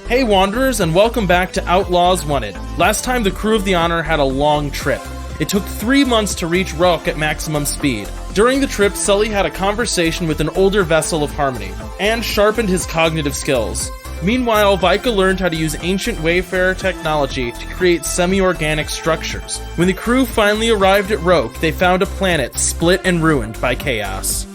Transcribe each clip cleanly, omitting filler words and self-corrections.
Hey Wanderers, and welcome back to Outlaws Wanted. Last time the crew of the Honor had a long trip. It took 3 months to reach Roke at maximum speed. During the trip, Sully had a conversation with an older vessel of Harmony, and sharpened his cognitive skills. Meanwhile, Vika learned how to use ancient Wayfarer technology to create semi-organic structures. When the crew finally arrived at Roke, they found a planet split and ruined by chaos.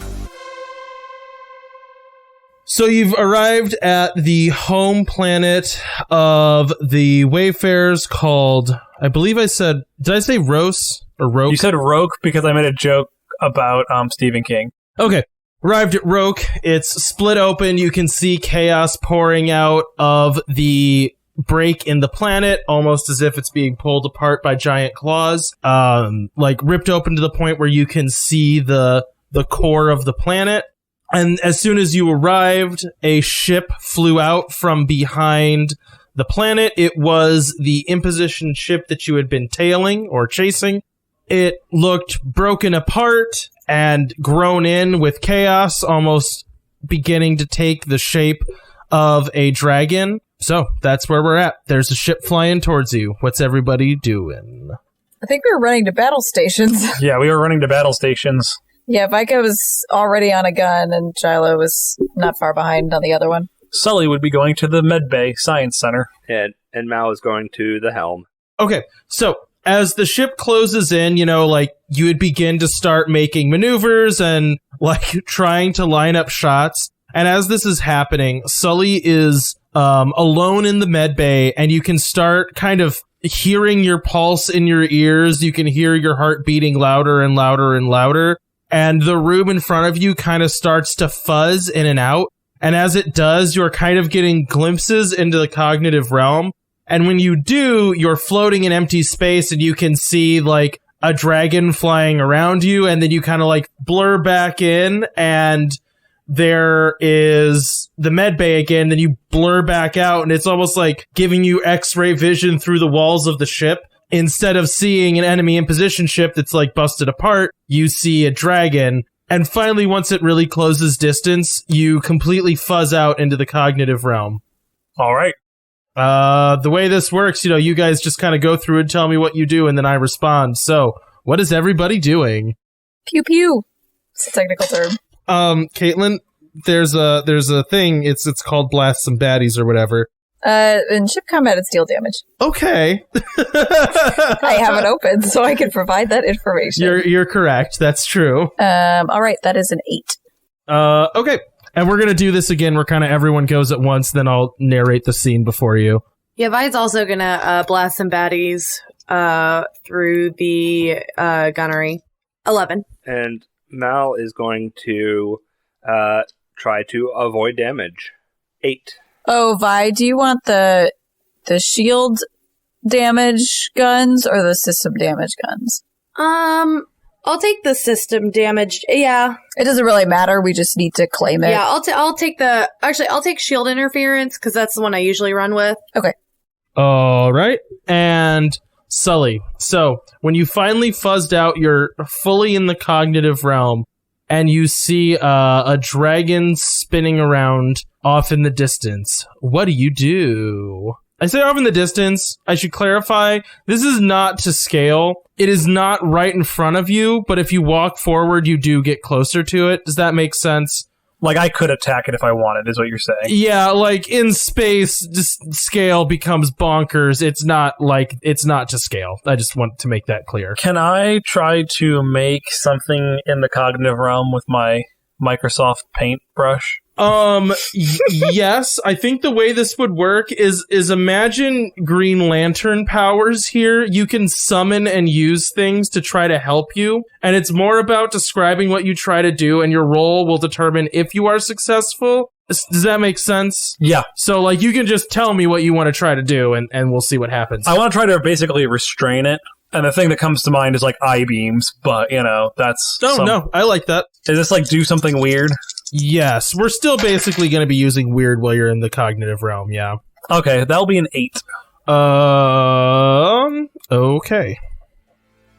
So you've arrived at the home planet of the Wayfarers called, I believe I said, did I say Rose or Roke? You said Roke because I made a joke about Stephen King. Okay. Arrived at Roke. It's split open. You can see chaos pouring out of the break in the planet, almost as if it's being pulled apart by giant claws. Like ripped open to the point where you can see the core of the planet. And as soon as you arrived, a ship flew out from behind the planet. It was the imposition ship that you had been tailing or chasing. It looked broken apart and grown in with chaos, almost beginning to take the shape of a dragon. So that's where we're at. There's a ship flying towards you. What's everybody doing? I think we were running to battle stations. Yeah, we were running to battle stations. Yeah, Vika was already on a gun, and Shiloh was not far behind on the other one. Sully would be going to the Medbay Science Center. And Mal is going to the helm. Okay, so as the ship closes in, you would begin to start making maneuvers and, trying to line up shots. And as this is happening, Sully is alone in the medbay, and you can start kind of hearing your pulse in your ears. You can hear your heart beating louder and louder and louder. And the room in front of you kind of starts to fuzz in and out. And as it does, you're kind of getting glimpses into the cognitive realm. And when you do, you're floating in empty space and you can see a dragon flying around you. And then you kind of blur back in and there is the medbay again. Then you blur back out and it's almost like giving you X-ray vision through the walls of the ship. Instead of seeing an enemy imposition ship that's busted apart, you see a dragon. And finally, once it really closes distance, you completely fuzz out into the cognitive realm. All right. The way this works, you guys just kind of go through and tell me what you do, and then I respond. So, what is everybody doing? Pew pew. It's a technical term. Caitlin, there's a thing. It's called blast some baddies or whatever. In ship combat, it's deal damage. Okay. I have it open, so I can provide that information. You're correct. That's true. All right, that is an 8. Okay. And we're gonna do this again where kind of everyone goes at once, then I'll narrate the scene before you. Yeah, Vi's also gonna blast some baddies through the gunnery. 11. And Mal is going to try to avoid damage. 8. Oh, Vi, do you want the shield damage guns or the system damage guns? I'll take the system damage. Yeah. It doesn't really matter. We just need to claim it. Yeah, I'll take shield interference because that's the one I usually run with. Okay. All right. And Sully. So when you finally fuzzed out, you're fully in the cognitive realm and you see a dragon spinning around off in the distance. What do? I say off in the distance. I should clarify, this is not to scale. It is not right in front of you, but if you walk forward, you do get closer to it. Does that make sense? I could attack it if I wanted, is what you're saying. Yeah, in space, just scale becomes bonkers. It's not to scale. I just want to make that clear. Can I try to make something in the cognitive realm with my Microsoft Paint brush? Yes, I think the way this would work is imagine Green Lantern powers here. You can summon and use things to try to help you, and it's more about describing what you try to do, and your role will determine if you are successful. Does that make sense? Yeah. So, you can just tell me what you want to try to do, and we'll see what happens. I want to try to basically restrain it. And the thing that comes to mind is I-beams, but, that's... Oh, no, I like that. Does this, do something weird? Yes, we're still basically going to be using weird while you're in the cognitive realm, yeah. Okay, that'll be an 8. Okay.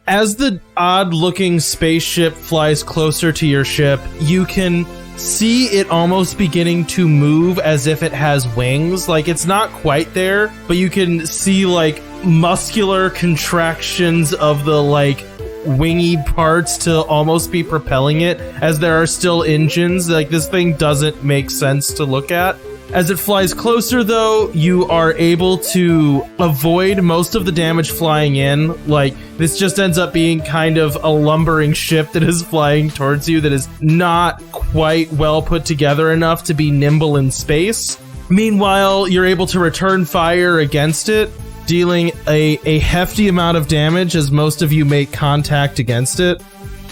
As the odd-looking spaceship flies closer to your ship, you can see it almost beginning to move as if it has wings. Like, it's not quite there, but you can see, like, muscular contractions of the, like, wingy parts to almost be propelling it, as there are still engines. Like, this thing doesn't make sense to look at. As it flies closer, though, you are able to avoid most of the damage flying in. Like, this just ends up being kind of a lumbering ship that is flying towards you that is not quite well put together enough to be nimble in space. Meanwhile, you're able to return fire against it, dealing a hefty amount of damage as most of you make contact against it.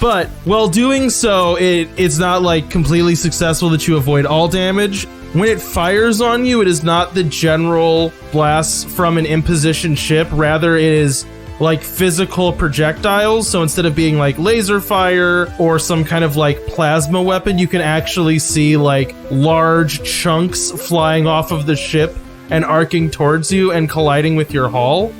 But while doing so, it's not like completely successful that you avoid all damage. When it fires on you, it is not the general blasts from an imposition ship. Rather, it is like physical projectiles. So instead of being like laser fire or some kind of like plasma weapon, you can actually see like large chunks flying off of the ship and arcing towards you and colliding with your hull.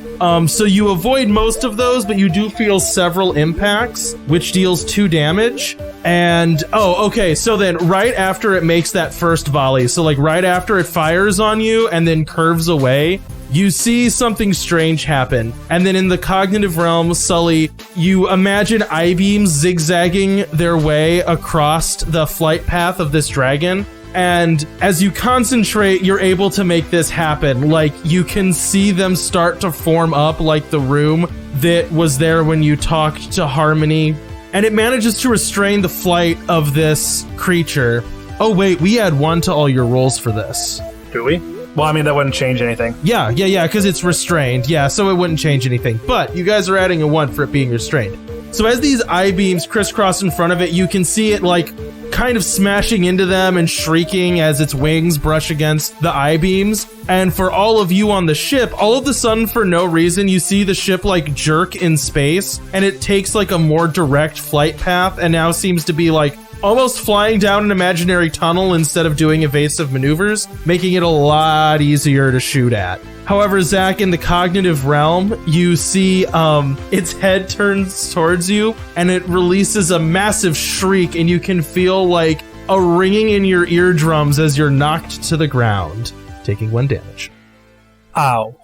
So you avoid most of those, but you do feel several impacts, which deals 2 damage. And, okay, so then right after it makes that first volley, so like right after it fires on you and then curves away, you see something strange happen. And then in the cognitive realm, Sully, you imagine I-beams zigzagging their way across the flight path of this dragon. And as you concentrate, you're able to make this happen. Like, you can see them start to form up like the room that was there when you talked to Harmony. And it manages to restrain the flight of this creature. Oh, wait, we add 1 to all your rolls for this. Do we? Well, I mean, that wouldn't change anything. Yeah, because it's restrained. Yeah, so it wouldn't change anything. But you guys are adding a 1 for it being restrained. So as these I-beams crisscross in front of it, you can see it, like, kind of smashing into them and shrieking as its wings brush against the I-beams. And for all of you on the ship, all of a sudden, for no reason, you see the ship, like, jerk in space, and it takes, like, a more direct flight path and now seems to be, like, almost flying down an imaginary tunnel instead of doing evasive maneuvers, making it a lot easier to shoot at. However, Zach, in the cognitive realm, you see its head turns towards you and it releases a massive shriek, and you can feel like a ringing in your eardrums as you're knocked to the ground, taking 1 damage. Ow.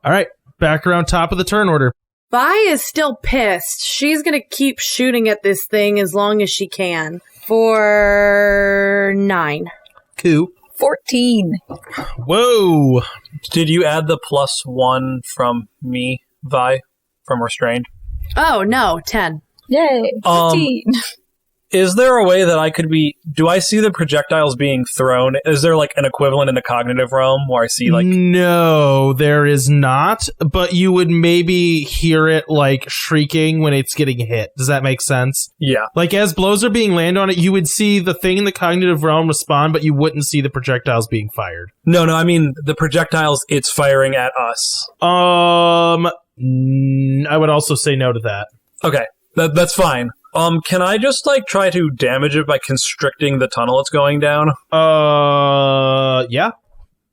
All right, back around top of the turn order. Vi is still pissed. She's gonna keep shooting at this thing as long as she can. For 9. Cool. 14. Whoa. Did you add the +1 from me, Vi, from restrained? Oh, no, 10. Yay. 15. Is there a way that I could do I see the projectiles being thrown? Is there like an equivalent in the cognitive realm where I see like... No, there is not, but you would maybe hear it like shrieking when it's getting hit. Does that make sense? Yeah. Like as blows are being landed on it, you would see the thing in the cognitive realm respond, but you wouldn't see the projectiles being fired. No, I mean the projectiles it's firing at us. I would also say no to that. Okay, that's fine. Can I just, like, try to damage it by constricting the tunnel it's going down? Yeah,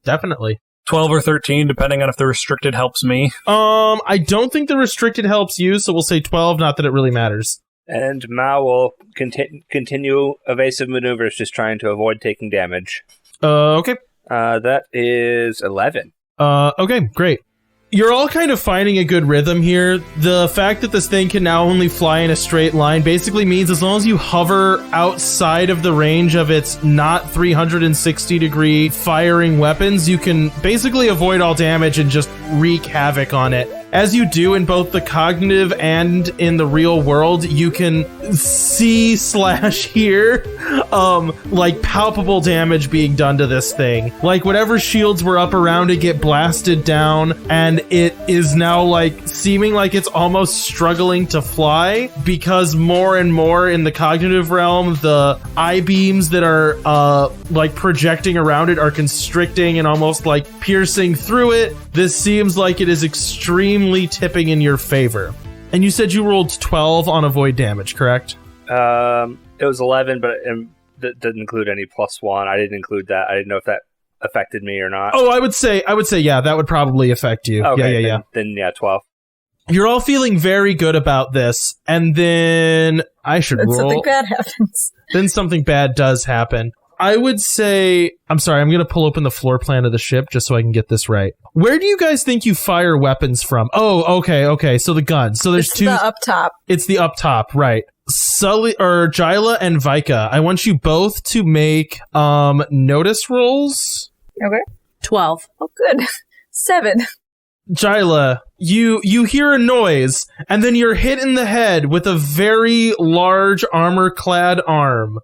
definitely. 12 or 13, depending on if the restricted helps me. I don't think the restricted helps you, so we'll say 12, not that it really matters. And Mao will continue evasive maneuvers, just trying to avoid taking damage. Okay. That is 11. Okay, great. You're all kind of finding a good rhythm here. The fact that this thing can now only fly in a straight line basically means as long as you hover outside of the range of its not 360-degree firing weapons, you can basically avoid all damage and just wreak havoc on it. As you do in both the cognitive and in the real world, you can see/hear like palpable damage being done to this thing. Like whatever shields were up around it get blasted down, and it is now like seeming like it's almost struggling to fly because more and more in the cognitive realm, the I-beams that are like projecting around it are constricting and almost like piercing through it. This seems like it is extremely tipping in your favor. And you said you rolled 12 on avoid damage, correct? It was 11, but that didn't include any +1. I didn't include that. I didn't know if that affected me or not. Oh, I would say, yeah, that would probably affect you. Okay, Yeah. Then 12. You're all feeling very good about this, and then I should roll. Something bad happens. Then something bad does happen. I would say, I'm sorry, I'm going to pull open the floor plan of the ship just so I can get this right. Where do you guys think you fire weapons from? Oh, okay. So the guns. So there's two. It's the up top. It's the up top, right. Sully or Jyla and Vika, I want you both to make notice rolls. Okay. 12. Oh, good. 7. Jyla, you hear a noise, and then you're hit in the head with a very large armor-clad arm.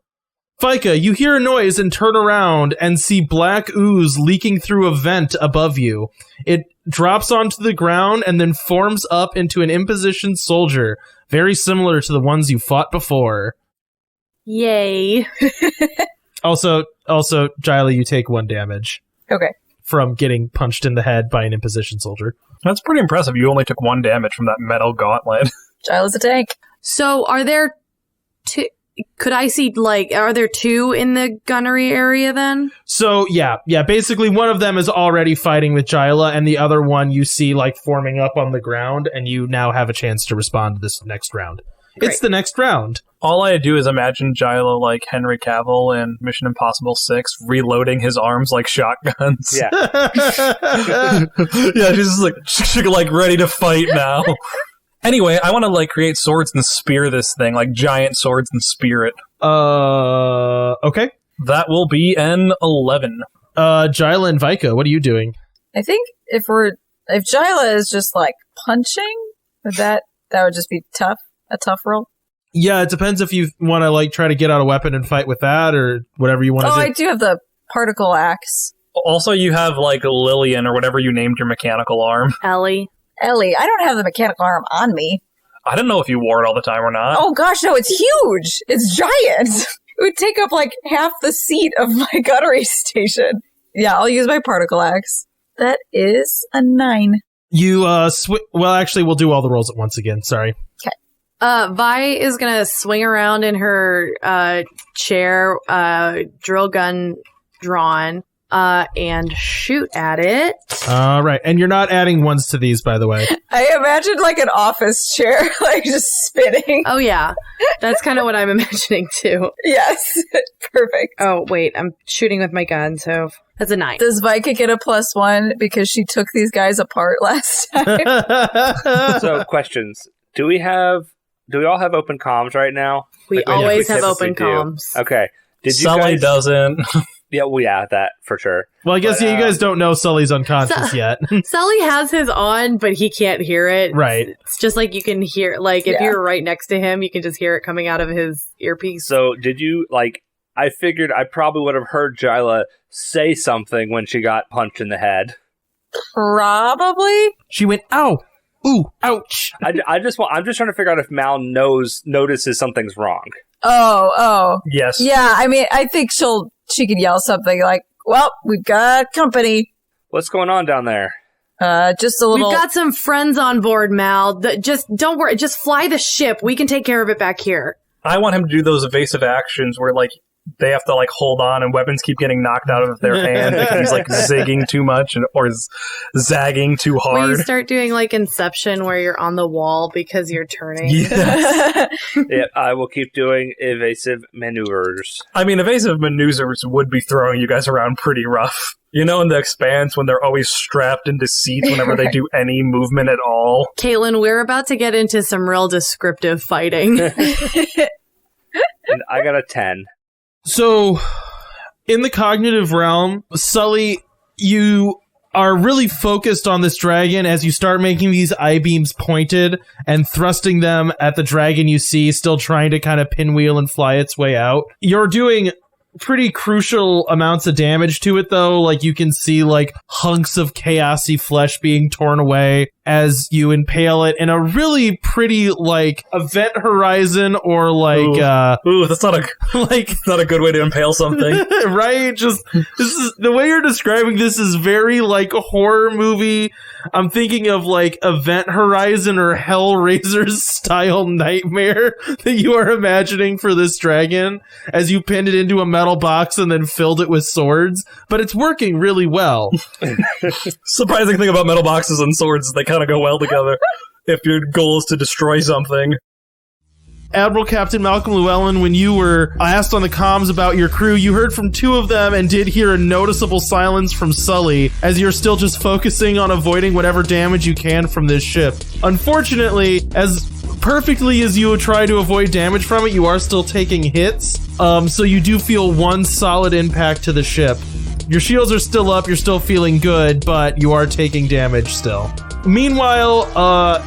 Vika, you hear a noise and turn around and see black ooze leaking through a vent above you. It drops onto the ground and then forms up into an imposition soldier, very similar to the ones you fought before. Yay. Also, Jyla, you take 1 damage. Okay. From getting punched in the head by an imposition soldier. That's pretty impressive. You only took 1 damage from that metal gauntlet. Jyla's a tank. So are there two... Could I see, are there 2 in the gunnery area then? So, yeah, basically one of them is already fighting with Jyla, and the other one you see, forming up on the ground, and you now have a chance to respond to this next round. Great. It's the next round. All I do is imagine Jyla like Henry Cavill in Mission Impossible 6, reloading his arms like shotguns. Yeah. Yeah, she's just like ready to fight now. Anyway, I want to create swords and spear this thing, like giant swords and spear it. Okay. That will be an 11. Jyla and Vika, what are you doing? I think if Jyla is just punching, that would just be tough. A tough roll. Yeah, it depends if you want to try to get out a weapon and fight with that or whatever you want to do. I do have the particle axe. Also, you have Lillian or whatever you named your mechanical arm. Ellie. I don't have the mechanical arm on me. I don't know if you wore it all the time or not. Oh gosh, no, it's huge. It's giant. It would take up half the seat of my gunnery station. Yeah, I'll use my particle axe. That is a 9. You, well, actually, we'll do all the rolls at once again. Sorry. Okay. Vi is gonna swing around in her chair, drill gun drawn, and shoot at it. All right, and you're not adding ones to these, by the way. I imagined an office chair, just spinning. Oh yeah, that's kind of what I'm imagining too. Yes, perfect. Oh wait, I'm shooting with my gun, so that's a 9. Does Vika get a +1 because she took these guys apart last time? So, questions. Do we all have open comms right now? We always have open do. comms. Okay. Did you Sully guys... doesn't. Yeah, that for sure. Well, I guess you guys don't know Sully's unconscious yet. Sully has his on, but he can't hear it. Right. It's just you can hear, if you're right next to him, you can just hear it coming out of his earpiece. So, did you, I figured I probably would have heard Jyla say something when she got punched in the head. Probably. She went, ow, ooh, ouch. I'm just trying to figure out if Mal notices something's wrong. Oh. Yes. Yeah, I mean, I think she could yell something well, we've got company. What's going on down there? Just a little... We've got some friends on board, Mal. Just don't worry. Just fly the ship. We can take care of it back here. I want him to do those evasive actions where they have to hold on and weapons keep getting knocked out of their hand because he's zigging too much or zagging too hard. Will you start doing Inception where you're on the wall because you're turning? Yes. Yeah, I will keep doing evasive maneuvers. I mean, evasive maneuvers would be throwing you guys around pretty rough. In The Expanse when they're always strapped into seats whenever they do any movement at all. Caitlin, we're about to get into some real descriptive fighting. And I got a 10. So, in the cognitive realm, Sully, you are really focused on this dragon as you start making these I-beams pointed and thrusting them at the dragon you see, still trying to kind of pinwheel and fly its way out. You're doing pretty crucial amounts of damage to it, though. You can see, hunks of chaosy flesh being torn away as you impale it in a really pretty, Event Horizon or, Ooh, that's not not a good way to impale something. Right? Just, this is, the way you're describing this is very, horror movie. I'm thinking of, Event Horizon or Hellraiser's style nightmare that you are imagining for this dragon as you pinned it into a metal box and then filled it with swords. But it's working really well. Surprising thing about metal boxes and swords is they kind of go well together. if your goal is to destroy something. Admiral Captain Malcolm Llewellyn, when you were asked on the comms about your crew, you heard from two of them and did hear a noticeable silence from Sully as you're still just focusing on avoiding whatever damage you can from this ship. Unfortunately, as perfectly as you would try to avoid damage from it, you are still taking hits, so you do feel one solid impact to the ship. Your shields are still up, you're still feeling good, but you are taking damage still. Meanwhile,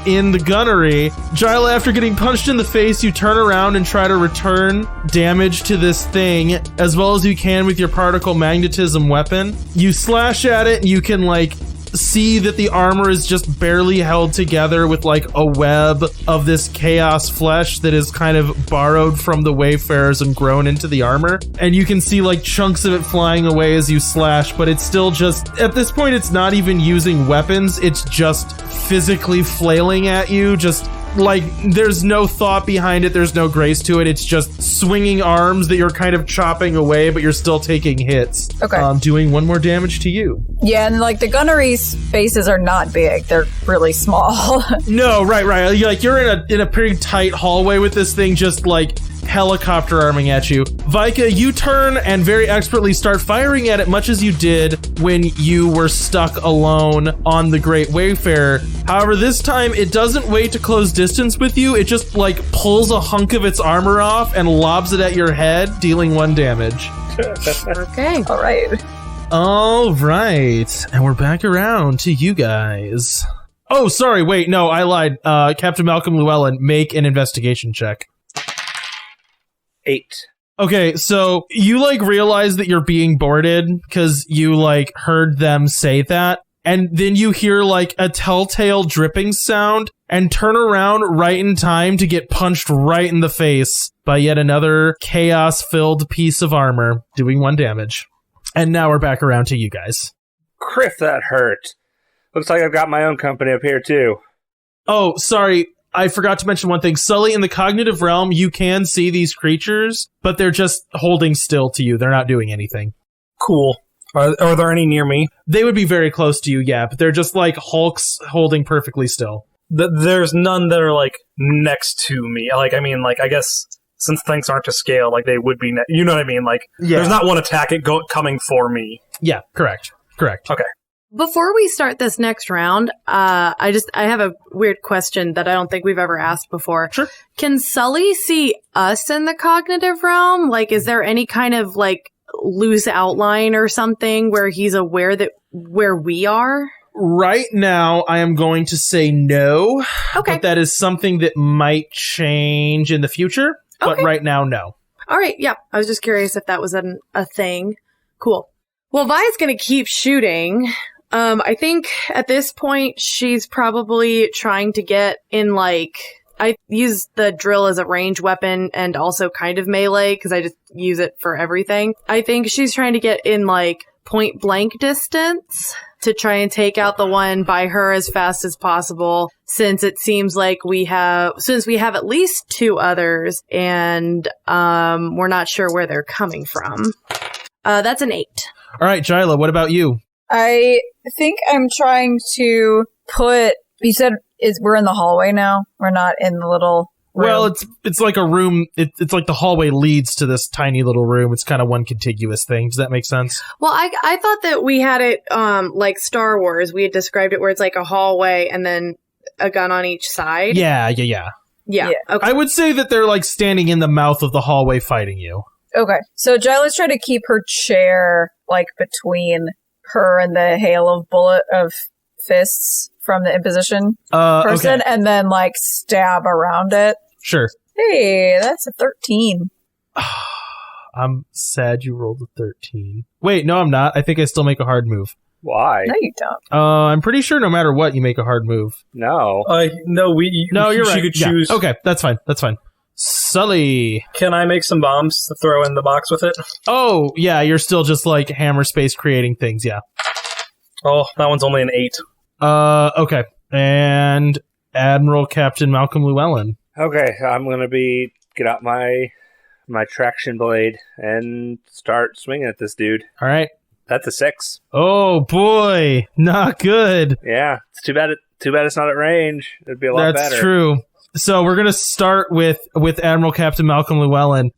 in the gunnery, Jyla, after getting punched in the face, you turn around and try to return damage to this thing as well as you can with your particle magnetism weapon. You slash at it and you can, like, see that the armor is just barely held together with, like, a web of this chaos flesh that is kind of borrowed from the Wayfarers and grown into the armor. And you can see, like, chunks of it flying away as you slash, but it's still just, at this point, it's not even using weapons. It's just physically flailing at you, just like, there's no thought behind it, there's no grace to it, it's just swinging arms that you're kind of chopping away, but you're still taking hits. Okay. Doing one more damage to you. Yeah, and like the gunnery spaces are not big, they're really small. No, right. You're in a pretty tight hallway with this thing just like helicopter arming at you. Vika, you turn and very expertly start firing at it, much as you did when you were stuck alone on the Great Wayfarer. However, this time it doesn't wait to close distance with you. It just like pulls a hunk of its armor off and lobs it at your head, dealing 1 damage. Okay. All right. And we're back around to you guys. Oh, sorry. Wait, no, I lied. Captain Malcolm Llewellyn, make an investigation check. 8. Okay, so you, like, realize that you're being boarded because you, like, heard them say that, and then you hear, like, a telltale dripping sound and turn around right in time to get punched right in the face by yet another chaos-filled piece of armor, doing 1 damage. And now we're back around to you guys. Criff, that hurt. Looks like I've got my own company up here, too. Oh, sorry. I forgot to mention one thing. Sully, in the cognitive realm, you can see these creatures, but they're just holding still to you. They're not doing anything. Cool. Are there any near me? They would be very close to you, yeah, but they're just like hulks holding perfectly still. There's none that are, like, next to me. Like, I mean, like, I guess since things aren't to scale, like, they would be, you know what I mean? Like, There's not one attack coming for me. Yeah, correct. Okay. Before we start this next round, I have a weird question that I don't think we've ever asked before. Sure. Can Sully see us in the cognitive realm? Like, is there any kind of, like, loose outline or something where he's aware that where we are? Right now, I am going to say no. Okay. But that is something that might change in the future. But Okay. right now, no. All right, yeah. I was just curious if that was a thing. Cool. Well, Vi's going to keep shooting. I think at this point, she's probably trying to get in, like, I use the drill as a range weapon and also kind of melee because I just use it for everything. I think she's trying to get in, like, point blank distance to try and take out the one by her as fast as possible, since it seems like we have at least 2 others and we're not sure where they're coming from. That's an 8. All right, Jyla, what about you? I think I'm trying to put. You said we're in the hallway now. We're not in the little room. Well, it's like a room. It's like the hallway leads to this tiny little room. It's kind of one contiguous thing. Does that make sense? Well, I thought that we had it like Star Wars. We had described it where it's like a hallway and then a gun on each side. Yeah. Yeah. Okay. I would say that they're like standing in the mouth of the hallway fighting you. Okay, so Jyla's trying to keep her chair like between her and the hail of fists from the imposition person, okay. and then like stab around it. Sure. Hey, that's a 13. I'm sad you rolled a 13. Wait, no, I'm not. I think I still make a hard move. Why? No, you don't. I'm pretty sure no matter what, you make a hard move. No. No, You're right. She could choose. Yeah. Okay, that's fine. Sully. Can I make some bombs to throw in the box with it? Oh, yeah, you're still just like hammer space creating things, yeah. Oh, that one's only an 8. Okay. And Admiral Captain Malcolm Llewellyn. Okay, I'm gonna get out my traction blade and start swinging at this dude. All right. That's a 6. Oh boy, not good. Yeah, it's too bad. Too bad it's not at range. It'd be a lot better. That's true. So we're gonna start with Admiral Captain Malcolm Llewellyn.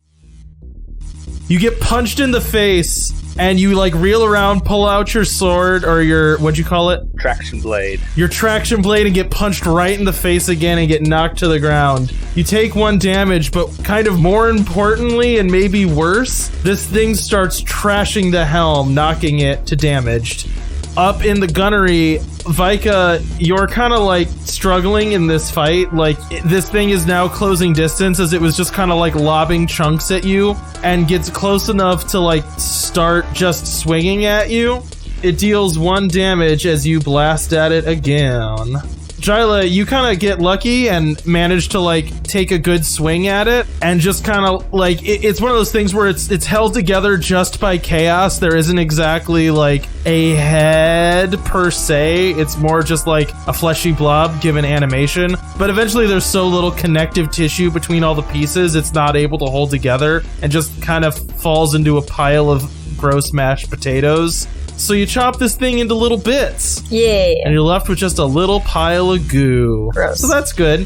You get punched in the face, and you like reel around, pull out your sword or your what'd you call it? Traction blade. Your traction blade, and get punched right in the face again and get knocked to the ground. You take 1 damage, but kind of more importantly, and maybe worse, this thing starts trashing the helm, knocking it to damaged. Up in the gunnery, Vika, you're kind of like struggling in this fight. Like this thing is now closing distance as it was just kind of like lobbing chunks at you and gets close enough to like start just swinging at you. It deals 1 damage as you blast at it again. Jyla, you kind of get lucky and manage to like take a good swing at it and just kind of like it's one of those things where it's held together just by chaos. There isn't exactly like a head per se. It's more just like a fleshy blob given animation. But eventually there's so little connective tissue between all the pieces, it's not able to hold together and just kind of falls into a pile of gross mashed potatoes. So you chop this thing into little bits. Yeah. And you're left with just a little pile of goo. Gross. So that's good.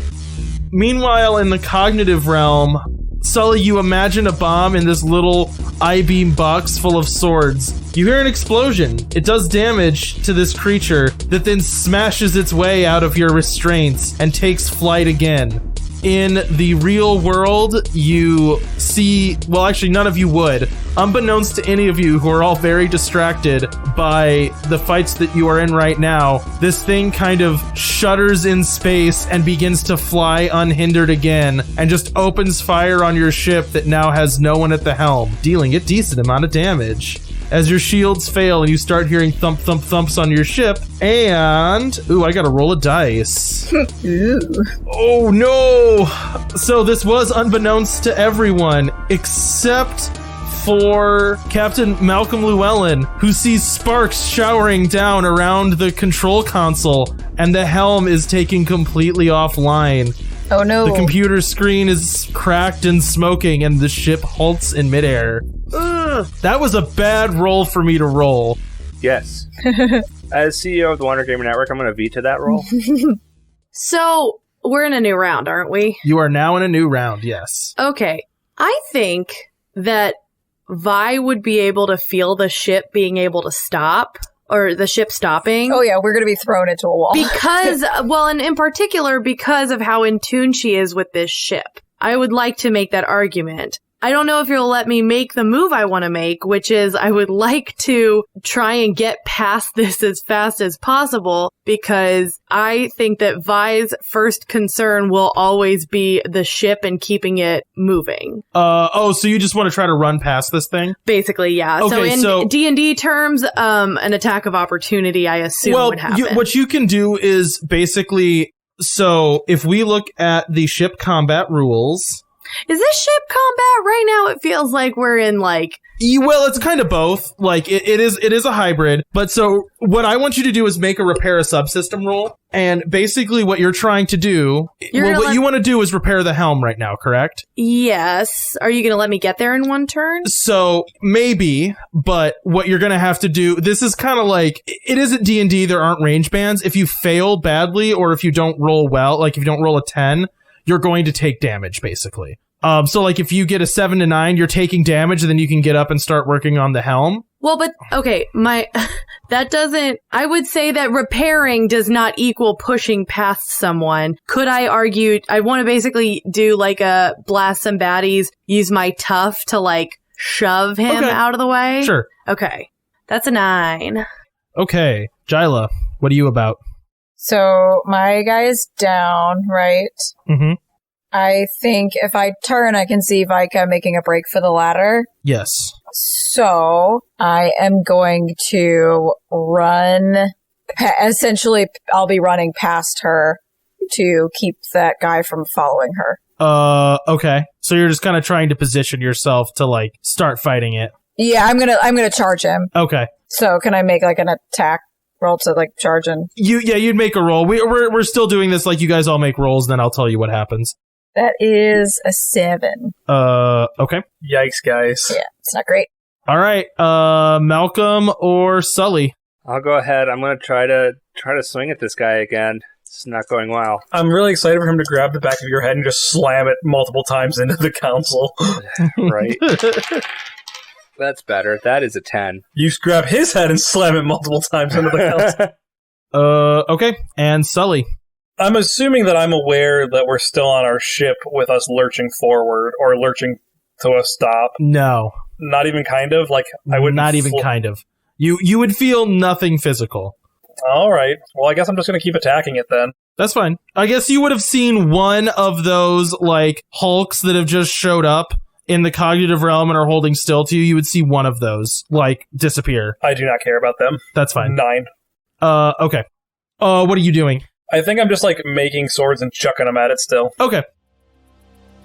Meanwhile, in the cognitive realm, Sully, you imagine a bomb in this little I-beam box full of swords. You hear an explosion. It does damage to this creature that then smashes its way out of your restraints and takes flight again. In the real world, you see... Well, actually, none of you would. Unbeknownst to any of you who are all very distracted by the fights that you are in right now, this thing kind of shudders in space and begins to fly unhindered again and just opens fire on your ship that now has no one at the helm, dealing a decent amount of damage. As your shields fail and you start hearing thump thump thumps on your ship, and ooh, I gotta roll a dice. Ooh. Oh no! So this was unbeknownst to everyone except for Captain Malcolm Llewellyn, who sees sparks showering down around the control console, and the helm is taken completely offline. Oh no. The computer screen is cracked and smoking, and the ship halts in midair. Ugh, that was a bad roll for me to roll. Yes. As CEO of the Wonder Gamer Network, I'm going to veto that roll. So, we're in a new round, aren't we? You are now in a new round, yes. Okay. I think that Vi would be able to feel the ship being able to stop, or the ship stopping. Oh yeah, we're going to be thrown into a wall. Because, well, and in particular, because of how in tune she is with this ship. I would like to make that argument. I don't know if you'll let me make the move I want to make, which is I would like to try and get past this as fast as possible, because I think that Vi's first concern will always be the ship and keeping it moving. So you just want to try to run past this thing? Basically, yeah. Okay, so in D&D terms, an attack of opportunity, I assume, would happen. What you can do is basically, so if we look at the ship combat rules... Is this ship combat? Right now it feels like we're in like... Well, it's kind of both. Like, it is a hybrid. But so, what I want you to do is make a repair a subsystem roll. And basically what you're trying to do... what you want to do is repair the helm right now, correct? Yes. Are you going to let me get there in one turn? So, maybe. But what you're going to have to do... This is kind of like... It isn't D&D, there aren't range bands. If you fail badly, or if you don't roll well, like if you don't roll a 10... you're going to take damage, basically. So, like, if you get a 7 to 9, you're taking damage, and then you can get up and start working on the helm. Well, but, okay, that doesn't... I would say that repairing does not equal pushing past someone. Could I argue... I want to basically do, like, a blast some baddies, use my tough to, like, shove him out of the way? Sure. Okay. That's a 9. Okay. Jyla, what are you about? So, my guy is down, right? Mm-hmm. I think if I turn, I can see Vika making a break for the ladder. Yes. So, I am going to run... Essentially, I'll be running past her to keep that guy from following her. Okay. So you're just kind of trying to position yourself to, like, start fighting it. Yeah, I'm gonna charge him. Okay. So, can I make, like, an attack roll to, like, charge in? You'd make a roll. We're still doing this, like, you guys all make rolls, then I'll tell you what happens. That is a 7. Okay. Yikes, guys. Yeah, it's not great. All right, Malcolm or Sully? I'll go ahead. I'm going to try to swing at this guy again. It's not going well. I'm really excited for him to grab the back of your head and just slam it multiple times into the council. Right. That's better. That is a 10. You grab his head and slam it multiple times into the council. Okay, and Sully. I'm assuming that I'm aware that we're still on our ship with us lurching forward or lurching to a stop. No. Not even kind of? Like, I wouldn't... Not even kind of. You would feel nothing physical. All right. Well, I guess I'm just going to keep attacking it then. That's fine. I guess you would have seen one of those, like, Hulks that have just showed up in the cognitive realm and are holding still to you. You would see one of those, like, disappear. I do not care about them. That's fine. 9. Okay. What are you doing? I think I'm just, like, making swords and chucking them at it still. Okay.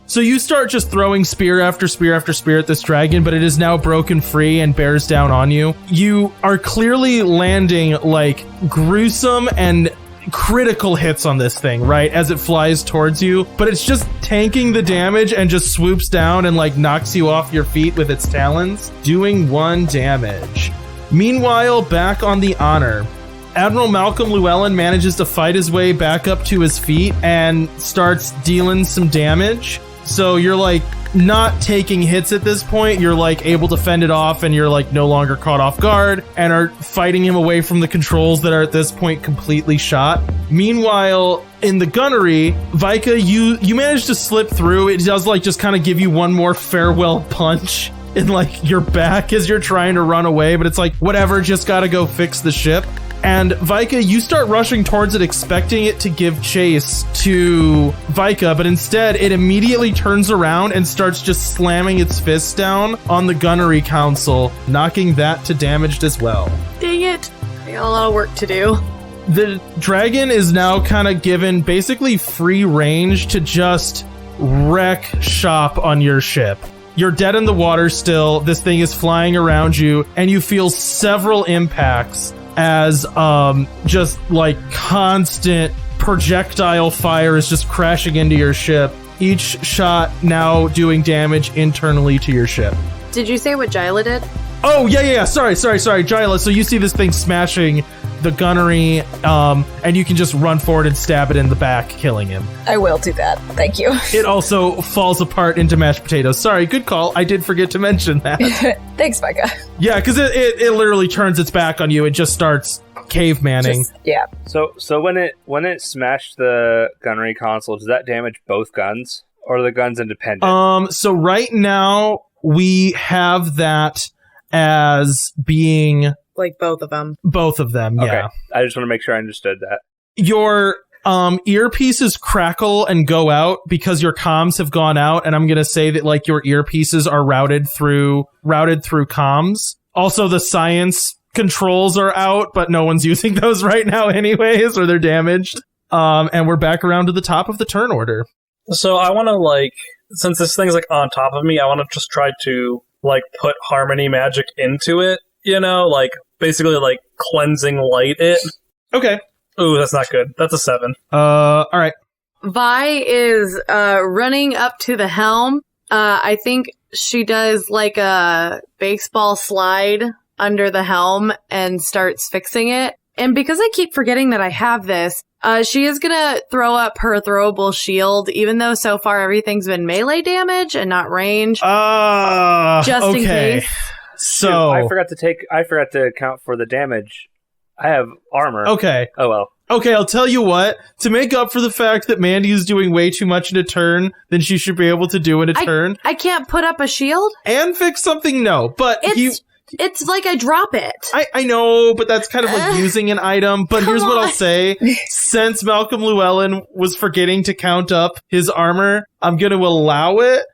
So you start just throwing spear after spear after spear at this dragon, but it is now broken free and bears down on you. You are clearly landing, like, gruesome and critical hits on this thing, right, as it flies towards you, but it's just tanking the damage and just swoops down and, like, knocks you off your feet with its talons, doing 1 damage. Meanwhile, back on the Honor, Admiral Malcolm Llewellyn manages to fight his way back up to his feet and starts dealing some damage. So you're, like, not taking hits at this point. You're, like, able to fend it off, and you're, like, no longer caught off guard and are fighting him away from the controls that are at this point completely shot. Meanwhile, in the gunnery, Vika, you manage to slip through. It does, like, just kind of give you one more farewell punch in, like, your back as you're trying to run away, but it's like, whatever, just gotta go fix the ship. And Vika, you start rushing towards it, expecting it to give chase to Vika, but instead it immediately turns around and starts just slamming its fists down on the gunnery console, knocking that to damaged as well. Dang it. I got a lot of work to do. The dragon is now kind of given basically free range to just wreck shop on your ship. You're dead in the water still, this thing is flying around you, and you feel several impacts as just like constant projectile fire is just crashing into your ship. Each shot now doing damage internally to your ship. Did you say what Jyla did? Oh, yeah. Sorry, Jyla. So you see this thing smashing the gunnery, and you can just run forward and stab it in the back, killing him. I will do that. Thank you. It also falls apart into mashed potatoes. Sorry, good call. I did forget to mention that. Thanks, Micah. Yeah, because it literally turns its back on you. It just starts cavemanning. Yeah. So when it smashed the gunnery console, does that damage both guns, or are the guns independent? So right now we have that as being Like both of them. both of them. Okay. Yeah. I just want to make sure I understood that. Your earpieces crackle and go out because your comms have gone out, and I'm gonna say that like your earpieces are routed through comms. Also, the science controls are out, but no one's using those right now anyways, or they're damaged. And we're back around to the top of the turn order. So I want to, like, since this thing's, like, on top of me, I want to just try to, like, put harmony magic into it, you know? Like, basically, like, cleansing light it. Okay. Ooh, that's not good. That's a 7. All right. Vi is running up to the helm. I think she does like a baseball slide under the helm and starts fixing it. And because I keep forgetting that I have this, she is going to throw up her throwable shield, even though so far everything's been melee damage and not range. Just in case. So I forgot to account for the damage. I have armor. Okay. Oh well. Okay, I'll tell you what. To make up for the fact that Mandy is doing way too much in a turn than she should be able to do in a turn, I can't put up a shield? and fix something, no. But It's like I drop it. I know, but that's kind of like using an item. But here's what I'll on. say. Since Malcolm Llewellyn was forgetting to count up his armor, I'm going to allow it.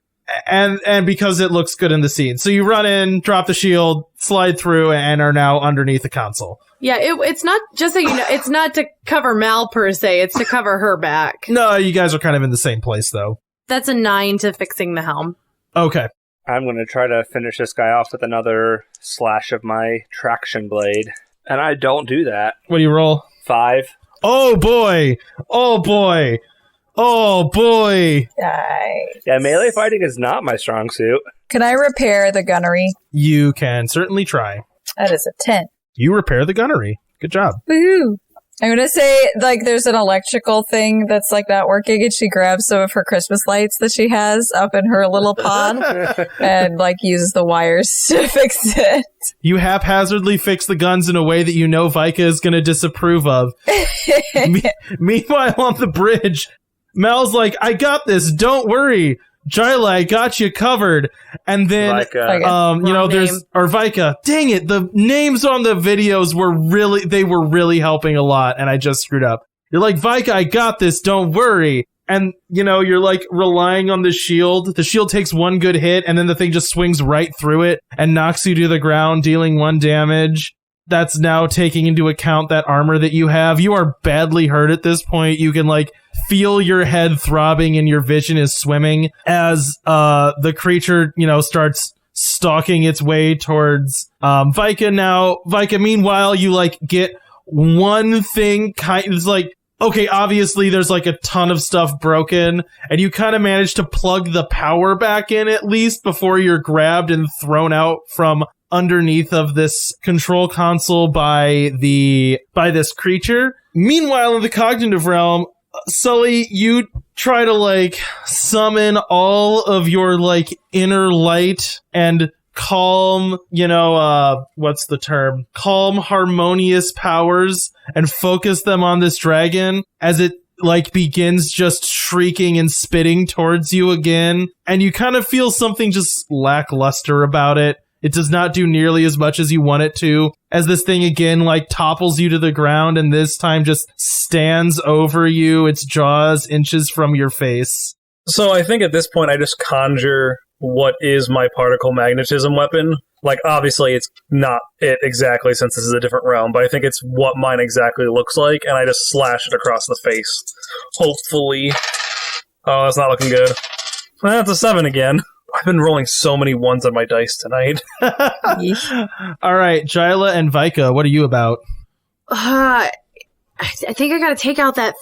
And because it looks good in the scene. So you run in, drop the shield, slide through, and are now underneath the console. Yeah, it's not, just so you know, it's not to cover Mal per se, it's to cover her back. No, you guys are kind of in the same place, though. That's a 9 to fixing the helm. Okay. I'm going to try to finish this guy off with another slash of my traction blade. And I don't do that. What do you roll? 5. Oh, boy. Oh, boy. Oh, boy. Nice. Yeah, melee fighting is not my strong suit. Can I repair the gunnery? You can certainly try. That is a 10. You repair the gunnery. Good job. Woohoo! I'm gonna say, like, there's an electrical thing that's, like, not working, and she grabs some of her Christmas lights that she has up in her little pod and, like, uses the wires to fix it. You haphazardly fix the guns in a way that you know Vika is going to disapprove of. Meanwhile, on the bridge, Mal's like, I got this, don't worry. Jyla, I got you covered. And then, Vika. Dang it, the names on the videos were really helping a lot, and I just screwed up. You're like, Vika, I got this, don't worry. And, you're like relying on the shield. The shield takes one good hit, and then the thing just swings right through it and knocks you to the ground, dealing 1 damage. That's now taking into account that armor that you have. You are badly hurt at this point. You can, like, feel your head throbbing and your vision is swimming as the creature, starts stalking its way towards Vika now. Vika, meanwhile, you, like, get one thing it's like, okay, obviously there's, like, a ton of stuff broken, and you kind of manage to plug the power back in at least before you're grabbed and thrown out from underneath of this control console by this creature. Meanwhile, in the cognitive realm, Sully, you try to, like, summon all of your, like, inner light and calm, what's the term? Calm, harmonious powers and focus them on this dragon as it, like, begins just shrieking and spitting towards you again. And you kind of feel something just lackluster about it. It does not do nearly as much as you want it to, as this thing again, like, topples you to the ground and this time just stands over you, its jaws inches from your face. So I think at this point I just conjure what is my particle magnetism weapon. Like, obviously it's not it exactly since this is a different realm, but I think it's what mine exactly looks like, and I just slash it across the face. Hopefully. Oh, that's not looking good. That's a 7 again. I've been rolling so many ones on my dice tonight. All right, Jyla and Vika, what are you about? I think I gotta take out that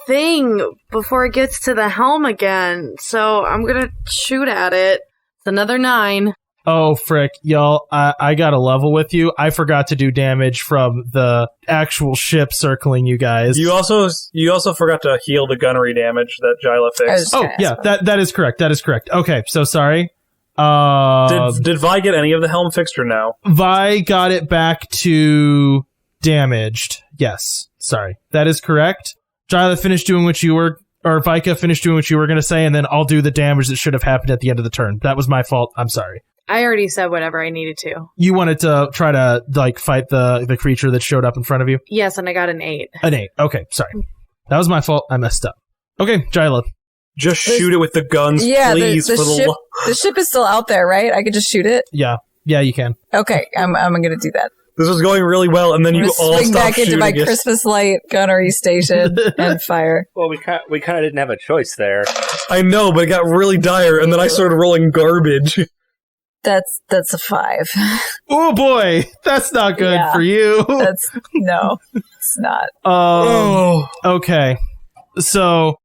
thing before it gets to the helm again. So I'm gonna shoot at it. It's another 9. Oh, frick, y'all, I got a level with you. I forgot to do damage from the actual ship circling you guys. You also forgot to heal the gunnery damage that Jyla fixed. Oh, yeah, that is correct. That is correct. Okay, so sorry. Did Vi get any of the helm fixed or no? Vi got it back to damaged. Yes, sorry. That is correct. Jyla finished doing what you were, or Vika finished doing what you were going to say, and then I'll do the damage that should have happened at the end of the turn. That was my fault. I'm sorry. I already said whatever I needed to. You wanted to try to, like, fight the creature that showed up in front of you? Yes, and I got an 8. An 8. Okay, sorry. That was my fault. I messed up. Okay, Jyla. Just shoot it with the guns, please. The ship is still out there, right? I could just shoot it? Yeah, you can. Okay, I'm going to do that. This was going really well, and then you all swing stopped back into my Christmas light gunnery station and fire. Well, we kind of didn't have a choice there. I know, but it got really dire, and then I started rolling garbage. That's a 5. Oh boy, that's not good for you. No, it's not. Okay. So,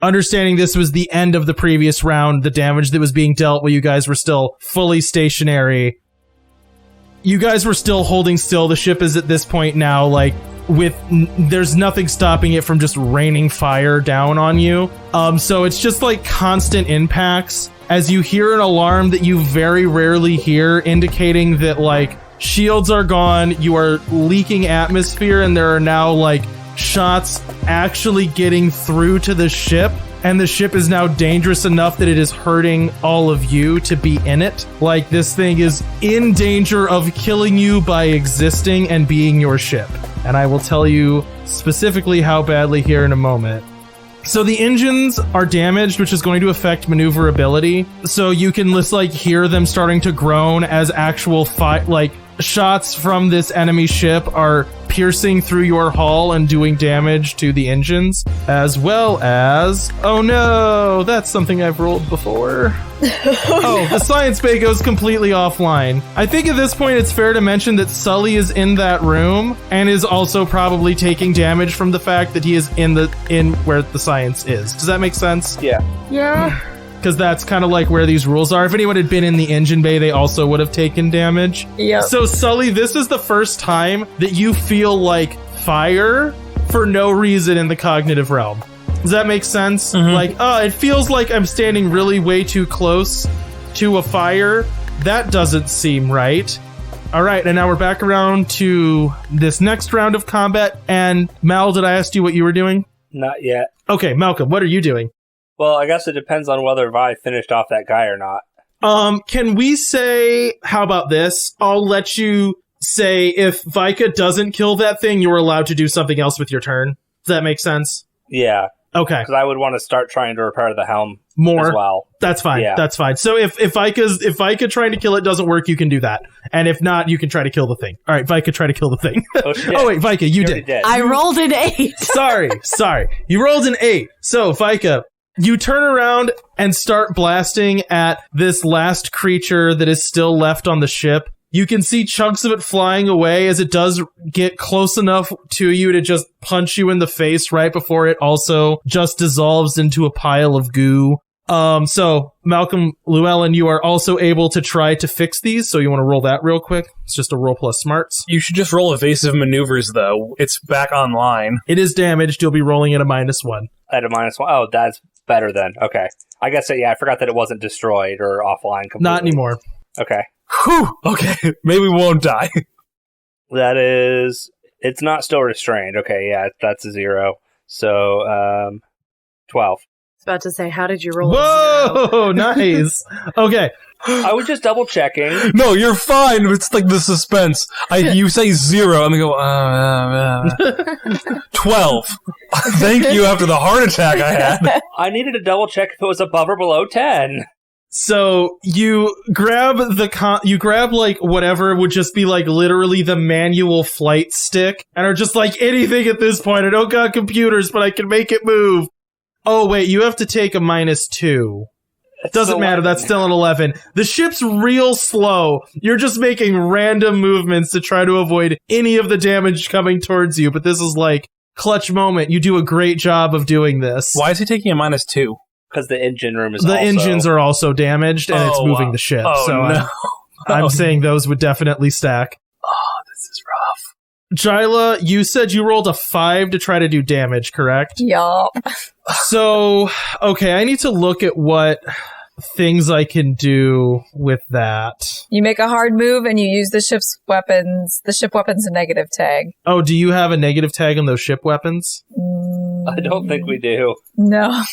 understanding this was the end of the previous round, the damage that was being dealt while you guys were still fully stationary. You guys were still holding still. The ship is at this point now, like, there's nothing stopping it from just raining fire down on you. So it's just like constant impacts as you hear an alarm that you very rarely hear, indicating that, like, shields are gone, you are leaking atmosphere, and there are now, like, shots actually getting through to the ship, and the ship is now dangerous enough that it is hurting all of you to be in it. Like, this thing is in danger of killing you by existing and being your ship. And I will tell you specifically how badly here in a moment. So the engines are damaged, which is going to affect maneuverability. So you can just, like, hear them starting to groan as actual shots from this enemy ship are piercing through your hull and doing damage to the engines, as well as, oh no, that's something I've rolled before. The science bay goes completely offline. I think at this point it's fair to mention that Sully is in that room and is also probably taking damage from the fact that he is in where the science is. Does that make sense? Yeah. Yeah. because that's kind of like where these rules are. If anyone had been in the engine bay, they also would have taken damage. Yep. So, Sully, this is the first time that you feel like fire for no reason in the cognitive realm. Does that make sense? Mhm. Like, it feels like I'm standing really way too close to a fire. That doesn't seem right. All right, and now we're back around to this next round of combat. And Mal, did I ask you what you were doing? Not yet. Okay, Malcolm, what are you doing? Well, I guess it depends on whether Vi finished off that guy or not. Can we say, how about this? I'll let you say if Vika doesn't kill that thing, you're allowed to do something else with your turn. Does that make sense? Yeah, Okay. because I would want to start trying to repair the helm More. as well. That's fine. Yeah. That's fine. So if Vika trying to kill it doesn't work, you can do that. And if not, you can try to kill the thing. All right, Vika, try to kill the thing. Oh, shit. Oh, wait, Vika, you already did. I rolled an 8. Sorry. You rolled an 8. So, Vika, you turn around and start blasting at this last creature that is still left on the ship. You can see chunks of it flying away as it does get close enough to you to just punch you in the face right before it also just dissolves into a pile of goo. So, Malcolm, Llewellyn, you are also able to try to fix these, so you want to roll that real quick? It's just a roll plus smarts. You should just roll evasive maneuvers, though. It's back online. It is damaged. You'll be rolling at a -1. At a -1. Oh, that's better then. Okay. I guess, I forgot that it wasn't destroyed or offline completely. Not anymore. Okay. Whew! Okay, maybe we won't die. That is... It's not still restrained. Okay, yeah, that's a 0. So, 12. I was about to say, how did you roll a 0? Whoa, nice. Okay. I was just double checking. No, you're fine. It's like the suspense. You say 0, and we go, 12. Thank you after the heart attack I had. I needed to double check if it was above or below 10. So you grab you grab like whatever would just be like literally the manual flight stick and are just like anything at this point. I don't got computers, but I can make it move. Oh wait, you have to take a -2. It doesn't matter. That's still an 11. The ship's real slow. You're just making random movements to try to avoid any of the damage coming towards you. But this is like clutch moment. You do a great job of doing this. Why is he taking a -2? Because the engine room is The engines are also damaged, and it's moving wow. the ship. Oh, so no. I'm saying those would definitely stack. Oh, this is rough. Jyla, you said you rolled a 5 to try to do damage, correct? Yup. So, okay, I need to look at what things I can do with that. You make a hard move and you use the ship weapons negative tag. Oh, do you have a negative tag on those ship weapons? I don't think we do. No.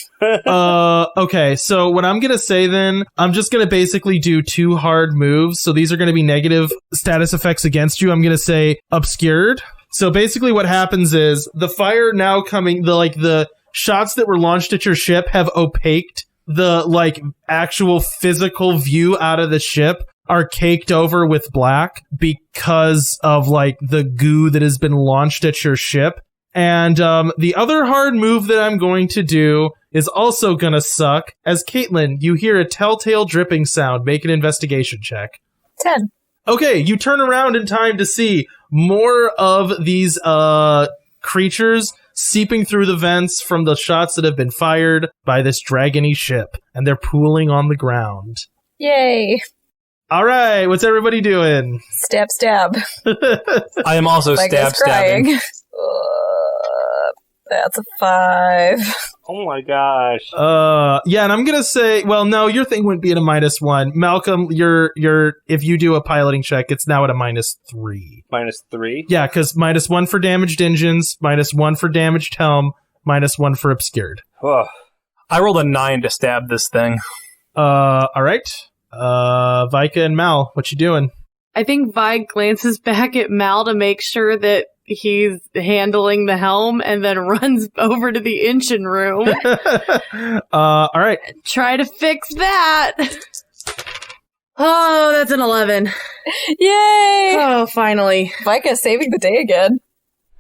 Okay, so what I'm gonna say then, I'm just gonna basically do 2 hard moves. So these are gonna be negative status effects against you. I'm gonna say obscured. So basically what happens is the fire now coming, the shots that were launched at your ship have opaqued the actual physical view out of the ship, are caked over with black because of the goo that has been launched at your ship. And the other hard move that I'm going to do is also gonna suck. As Caitlin, you hear a telltale dripping sound. Make an investigation check. 10. Okay, you turn around in time to see more of these creatures seeping through the vents from the shots that have been fired by this dragony ship, and they're pooling on the ground. Yay. All right, what's everybody doing? Stab, stab. I am also Like it's stabbing. crying. That's a 5. Oh my gosh. Yeah, and I'm gonna say, well, no, your thing wouldn't be at a -1. Malcolm, your if you do a piloting check, it's now at a -3. -3? Yeah, because -1 for damaged engines, -1 for damaged helm, -1 for obscured. Ugh. I rolled a 9 to stab this thing. All right. Vika and Mal, what you doing? I think Vi glances back at Mal to make sure that he's handling the helm and then runs over to the engine room. All right. Try to fix that. Oh, that's an 11. Yay! Oh, finally. Vika saving the day again.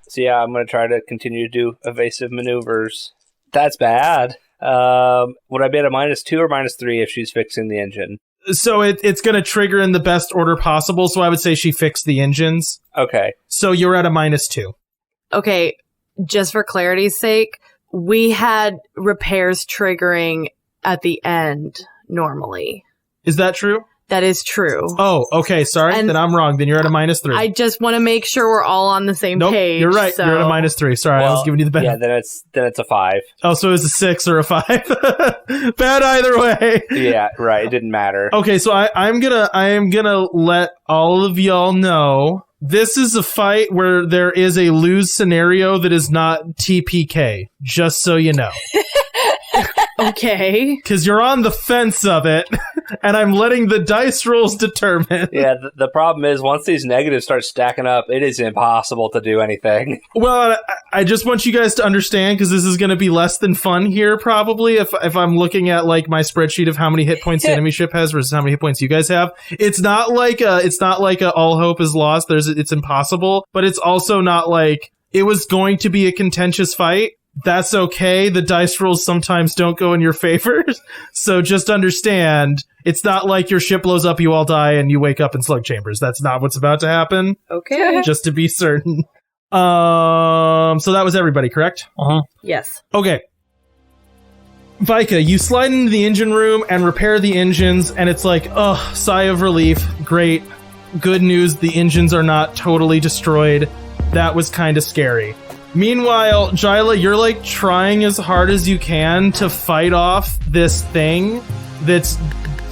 So yeah, I'm going to try to continue to do evasive maneuvers. That's bad. Would I be at a -2 or -3 if she's fixing the engine? So it's going to trigger in the best order possible, so I would say she fixed the engines. Okay. So you're at a -2. Okay, just for clarity's sake, we had repairs triggering at the end normally. Is that true? That is true. Oh, okay. Sorry. And then I'm wrong. Then you're at a -3. I just want to make sure we're all on the same Nope, page. you're right. So. You're at a -3. Sorry, I was giving you the benefit. Yeah, then it's a 5. Oh, so it's a 6 or a 5. Bad either way. Yeah, right. It didn't matter. Okay, so I am gonna let all of y'all know this is a fight where there is a lose scenario that is not TPK. Just so you know. Okay. Because you're on the fence of it, and I'm letting the dice rolls determine. Yeah, the problem is once these negatives start stacking up, it is impossible to do anything. Well, I just want you guys to understand, because this is going to be less than fun here, probably, if I'm looking at like my spreadsheet of how many hit points the enemy ship has versus how many hit points you guys have. It's not like a all hope is lost. It's impossible, but it's also not like it was going to be a contentious fight. That's okay. The dice rolls sometimes don't go in your favor. So just understand, it's not like your ship blows up, you all die, and you wake up in slug chambers. That's not what's about to happen. Okay. Just to be certain. So that was everybody, correct? Uh-huh. Yes. Okay. Vika, you slide into the engine room and repair the engines, and it's like, oh, sigh of relief. Great. Good news, the engines are not totally destroyed. That was kind of scary. Meanwhile, Jyla, you're like trying as hard as you can to fight off this thing that's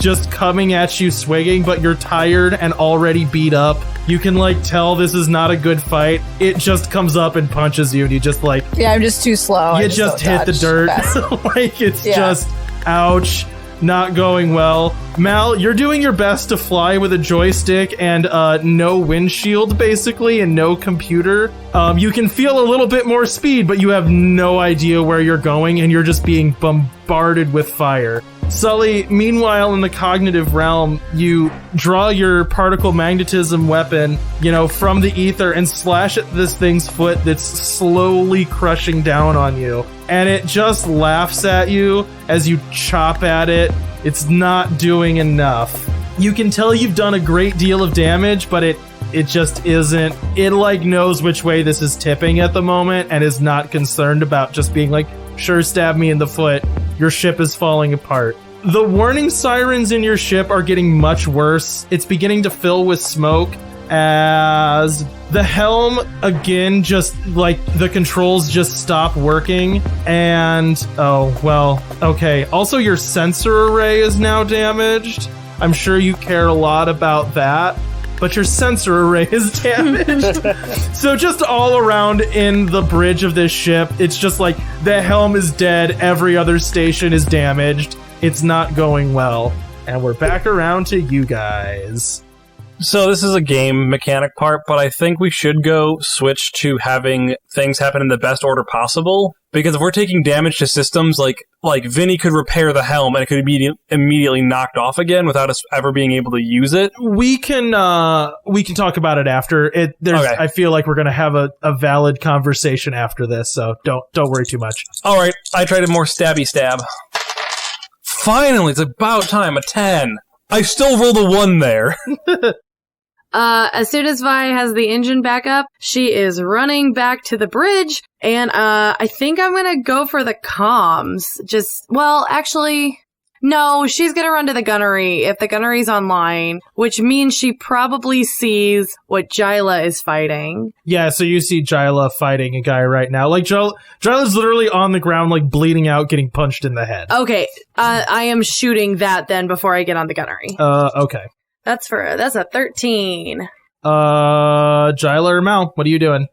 just coming at you swinging, but you're tired and already beat up. You can like tell this is not a good fight. It just comes up and punches you, and you just like... Yeah, I'm just too slow. You just hit the dirt. Like, it's just, ouch. Not going well. Mal, you're doing your best to fly with a joystick and no windshield, basically, and no computer. You can feel a little bit more speed, but you have no idea where you're going, and you're just being bombarded with fire. Sully, meanwhile, in the cognitive realm, you draw your particle magnetism weapon, from the ether and slash at this thing's foot that's slowly crushing down on you. And it just laughs at you as you chop at it. It's not doing enough. You can tell you've done a great deal of damage, but it just isn't. It knows which way this is tipping at the moment and is not concerned about just being like, sure, stab me in the foot. Your ship is falling apart. The warning sirens in your ship are getting much worse. It's beginning to fill with smoke as the helm, again, just the controls just stop working. And, oh, well, okay. Also, your sensor array is now damaged. I'm sure you care a lot about that. But your sensor array is damaged. So just all around in the bridge of this ship, it's just like the helm is dead, every other station is damaged. It's not going well. And we're back around to you guys. So this is a game mechanic part, but I think we should go switch to having things happen in the best order possible. Because if we're taking damage to systems, like Vinny could repair the helm and it could be immediately knocked off again without us ever being able to use it. We can talk about it after. Okay. I feel like we're gonna have a valid conversation after this, so don't worry too much. All right, I tried a more stabby stab. Finally, it's about time. A 10. I still rolled a 1 there. As soon as Vi has the engine back up, she is running back to the bridge, and I think I'm gonna go for the comms. No, she's gonna run to the gunnery if the gunnery's online, which means she probably sees what Jyla is fighting. Yeah, so you see Jyla fighting a guy right now. Jyla's literally on the ground, bleeding out, getting punched in the head. Okay, I am shooting that then before I get on the gunnery. Okay. That's a 13. Jyla or Mal, what are you doing?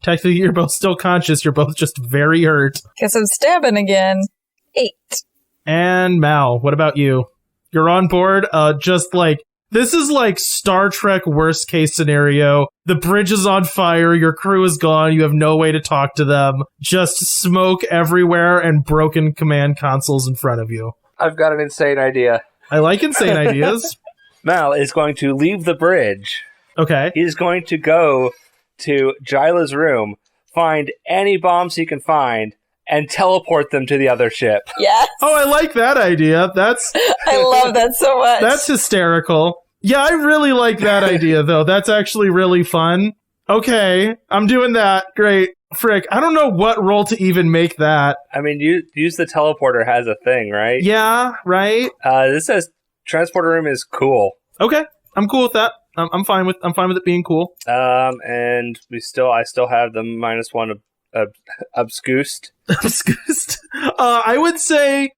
Technically, you're both still conscious. You're both just very hurt. Guess I'm stabbing again. 8. And Mal, what about you? You're on board. This is like Star Trek worst case scenario. The bridge is on fire. Your crew is gone. You have no way to talk to them. Just smoke everywhere and broken command consoles in front of you. I've got an insane idea. I like insane ideas. Mal is going to leave the bridge. Okay. He's going to go to Jyla's room, find any bombs he can find, and teleport them to the other ship. Yes. Oh, I like that idea. I love that so much. That's hysterical. Yeah, I really like that idea, though. That's actually really fun. Okay, I'm doing that. Great. Frick, I don't know what roll to even make that. I mean, use the teleporter has a thing, right? Yeah, right? This says transporter room is cool. Okay, I'm cool with that. I'm fine with it being cool. And I still have the -1 obscused. Obscused. I would say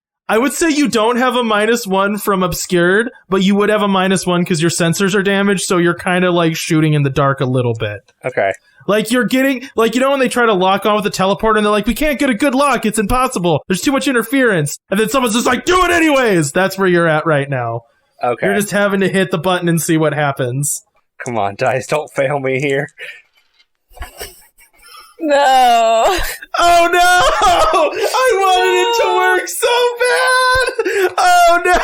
you don't have a -1 from obscured, but you would have a -1 because your sensors are damaged, so you're kind of like shooting in the dark a little bit. Okay. Like you're getting, like, you know when they try to lock on with the teleporter and they're like, we can't get a good lock, it's impossible, there's too much interference, and then someone's just like, do it anyways! That's where you're at right now. Okay. You're just having to hit the button and see what happens. Come on, dice, don't fail me here. No. Oh no! I wanted it to work so bad! Oh no!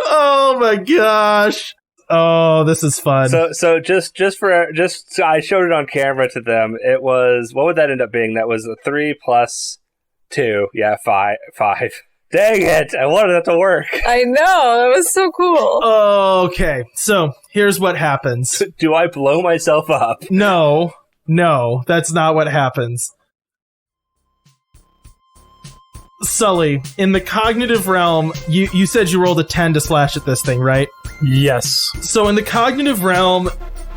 Oh my gosh! Oh, this is fun. So just I showed it on camera to them. It was, what would that end up being? That was a 3 plus 2. Yeah, 5. Dang it! I wanted that to work. I know, that was so cool. Okay, so here's what happens. Do I blow myself up? No, that's not what happens. Sully, in the cognitive realm, you said you rolled a 10 to slash at this thing, right? Yes. So in the cognitive realm,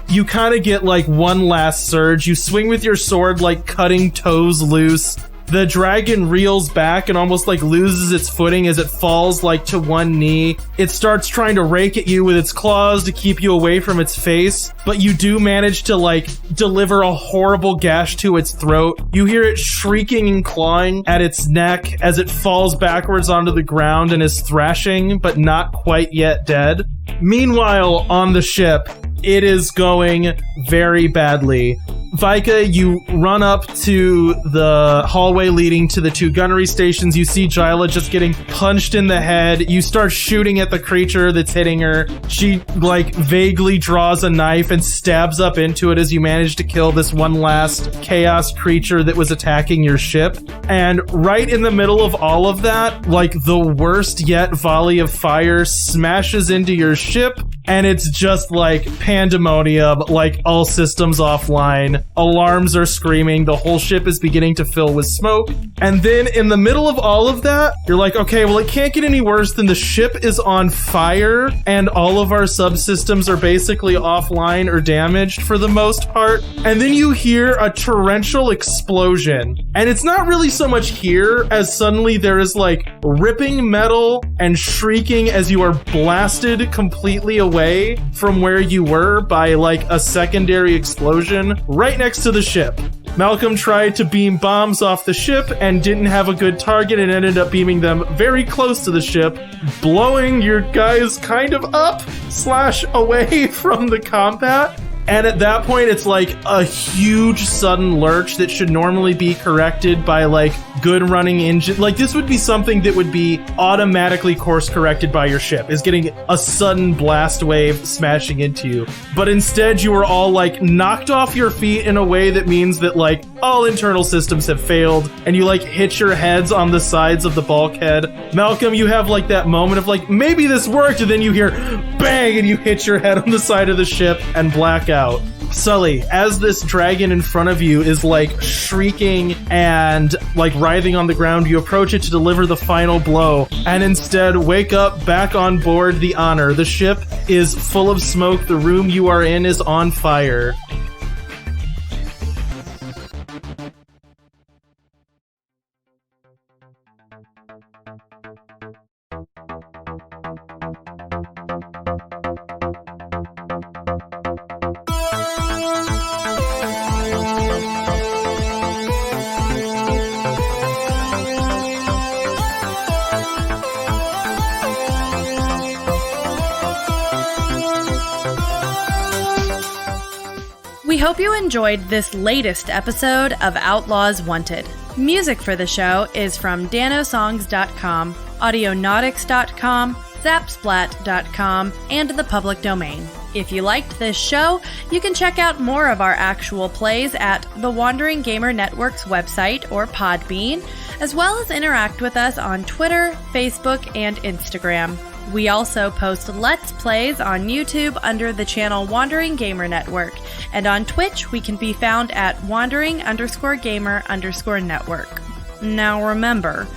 you kind of get like one last surge. You swing with your sword, like cutting toes loose. The dragon reels back and almost like loses its footing as it falls like to one knee. It starts trying to rake at you with its claws to keep you away from its face, but you do manage to like deliver a horrible gash to its throat. You hear it shrieking and clawing at its neck as it falls backwards onto the ground and is thrashing, but not quite yet dead. Meanwhile, on the ship, it is going very badly. Vika, you run up to the hallway leading to the 2 gunnery stations. You see Jyla just getting punched in the head. You start shooting at the creature that's hitting her. She, like, vaguely draws a knife and stabs up into it as you manage to kill this one last chaos creature that was attacking your ship. And right in the middle of all of that, like, the worst yet volley of fire smashes into your ship, and it's just like pandemonium, like all systems offline. Alarms are screaming. The whole ship is beginning to fill with smoke. And then in the middle of all of that, you're like, okay, well, it can't get any worse than the ship is on fire and all of our subsystems are basically offline or damaged for the most part. And then you hear a torrential explosion. And it's not really so much here as suddenly there is like ripping metal and shrieking as you are blasted completely away from where you were by like a secondary explosion right next to the ship. Malcolm tried to beam bombs off the ship and didn't have a good target and ended up beaming them very close to the ship, blowing your guys kind of up / away from the combat. And at that point, it's like a huge sudden lurch that should normally be corrected by like good running engine. Like this would be something that would be automatically course corrected by your ship, is getting a sudden blast wave smashing into you. But instead you were all like knocked off your feet in a way that means that like all internal systems have failed, and you like hit your heads on the sides of the bulkhead. Malcolm, you have like that moment of like, maybe this worked, and then you hear bang and you hit your head on the side of the ship and black out. Sully, as this dragon in front of you is like shrieking and like writhing on the ground, you approach it to deliver the final blow and instead wake up back on board the Honor. The ship is full of smoke. The room you are in is on fire. We hope you enjoyed this latest episode of Outlaws Wanted. Music for the show is from danosongs.com, audionautics.com, zapsplat.com, and the public domain. If you liked this show, you can check out more of our actual plays at the Wandering Gamer Network's website or Podbean, as well as interact with us on Twitter, Facebook, and Instagram. We also post Let's Plays on YouTube under the channel Wandering Gamer Network, and on Twitch we can be found at wandering_gamer_network. Now remember,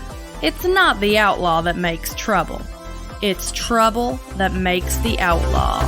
it's not the outlaw that makes trouble. It's trouble that makes the outlaw.